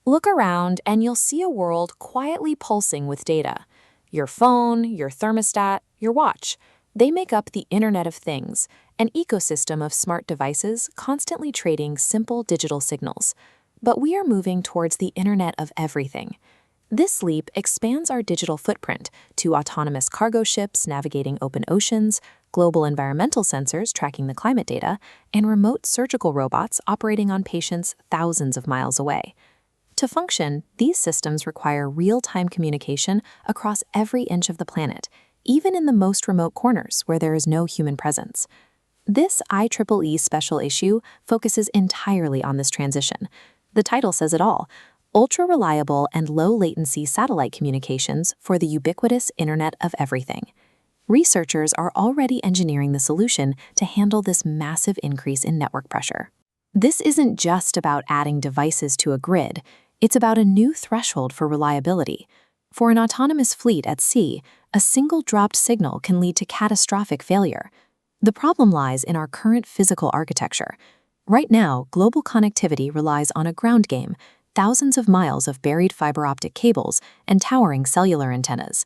Look around and you'll see a world quietly pulsing with data. Your phone, your thermostat, your watch. They make up the Internet of Things, an ecosystem of smart devices constantly trading simple digital signals. But we are moving towards the Internet of Everything. This leap expands our digital footprint to autonomous cargo ships navigating open oceans, global environmental sensors tracking the climate data, and remote surgical robots operating on patients thousands of miles away. To function, these systems require real-time communication across every inch of the planet, even in the most remote corners where there is no human presence. This IEEE special issue focuses entirely on this transition. The title says it all: ultra-reliable and low-latency satellite communications for the ubiquitous Internet of Everything. Researchers are already engineering the solution to handle this massive increase in network pressure. This isn't just about adding devices to a grid. It's about a new threshold for reliability. For an autonomous fleet at sea, a single dropped signal can lead to catastrophic failure. The problem lies in our current physical architecture. Right now, global connectivity relies on a ground game, thousands of miles of buried fiber optic cables, and towering cellular antennas.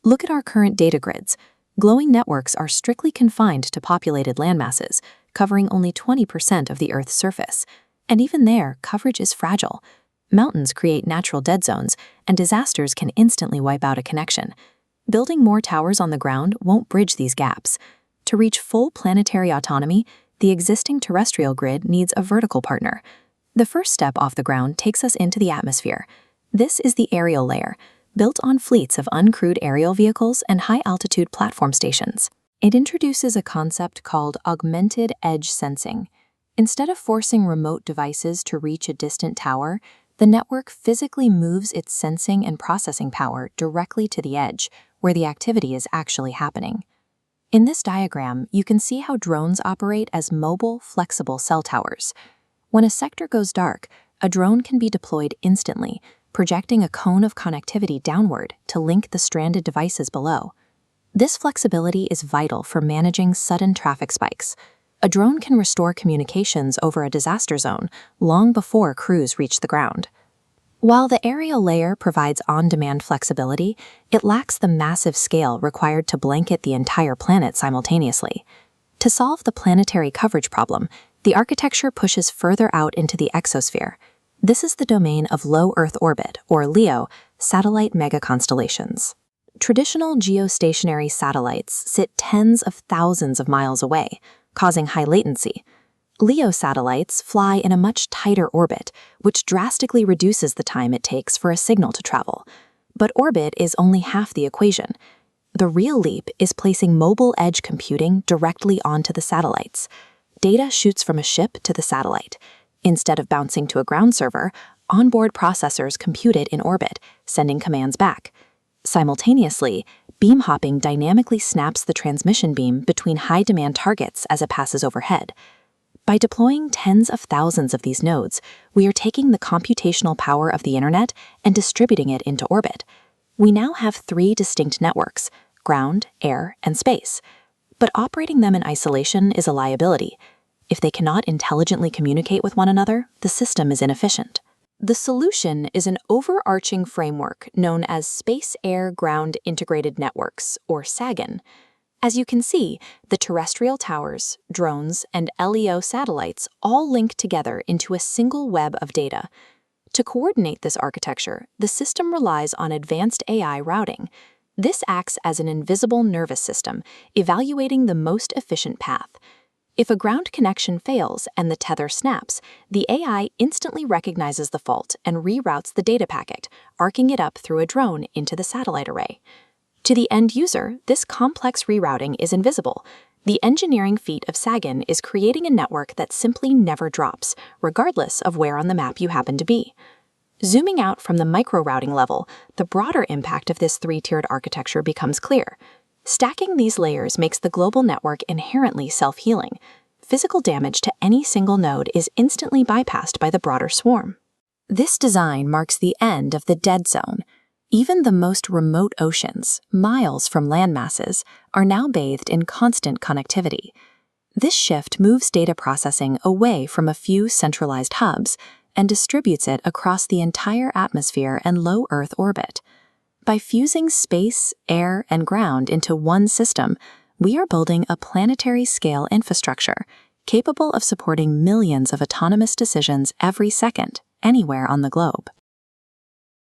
Look at our current data grids. Glowing networks are strictly confined to populated landmasses, covering only 20% of the Earth's surface. And even there, coverage is fragile. Mountains create natural dead zones, and disasters can instantly wipe out a connection. Building more towers on the ground won't bridge these gaps. To reach full planetary autonomy, the existing terrestrial grid needs a vertical partner. The first step off the ground takes us into the atmosphere. This is the aerial layer, built on fleets of uncrewed aerial vehicles and high-altitude platform stations. It introduces a concept called augmented edge sensing. Instead of forcing remote devices to reach a distant tower, the network physically moves its sensing and processing power directly to the edge, where the activity is actually happening. In this diagram, you can see how drones operate as mobile, flexible cell towers. When a sector goes dark, a drone can be deployed instantly, projecting a cone of connectivity downward to link the stranded devices below. This flexibility is vital for managing sudden traffic spikes. A drone can restore communications over a disaster zone long before crews reach the ground. While the aerial layer provides on-demand flexibility, it lacks the massive scale required to blanket the entire planet simultaneously. To solve the planetary coverage problem, the architecture pushes further out into the exosphere. This is the domain of low Earth orbit, or LEO, satellite megaconstellations. Traditional geostationary satellites sit tens of thousands of miles away, causing high latency. LEO satellites fly in a much tighter orbit, which drastically reduces the time it takes for a signal to travel. But orbit is only half the equation. The real leap is placing mobile edge computing directly onto the satellites. Data shoots from a ship to the satellite. Instead of bouncing to a ground server, onboard processors compute it in orbit, sending commands back. Simultaneously, beam hopping dynamically snaps the transmission beam between high-demand targets as it passes overhead. By deploying tens of thousands of these nodes, we are taking the computational power of the Internet and distributing it into orbit. We now have 3 distinct networks: ground, air, and space. But operating them in isolation is a liability. If they cannot intelligently communicate with one another, the system is inefficient. The solution is an overarching framework known as Space-Air-Ground Integrated Networks, or SAGIN. As you can see, the terrestrial towers, drones, and LEO satellites all link together into a single web of data. To coordinate this architecture, the system relies on advanced AI routing. This acts as an invisible nervous system, evaluating the most efficient path. If a ground connection fails and the tether snaps, the AI instantly recognizes the fault and reroutes the data packet, arcing it up through a drone into the satellite array. To the end user, this complex rerouting is invisible. The engineering feat of SAGIN is creating a network that simply never drops, regardless of where on the map you happen to be. Zooming out from the micro-routing level, the broader impact of this 3-tiered architecture becomes clear. Stacking these layers makes the global network inherently self-healing. Physical damage to any single node is instantly bypassed by the broader swarm. This design marks the end of the dead zone. Even the most remote oceans, miles from land masses, are now bathed in constant connectivity. This shift moves data processing away from a few centralized hubs and distributes it across the entire atmosphere and low Earth orbit. By fusing space, air, and ground into one system, we are building a planetary-scale infrastructure capable of supporting millions of autonomous decisions every second, anywhere on the globe.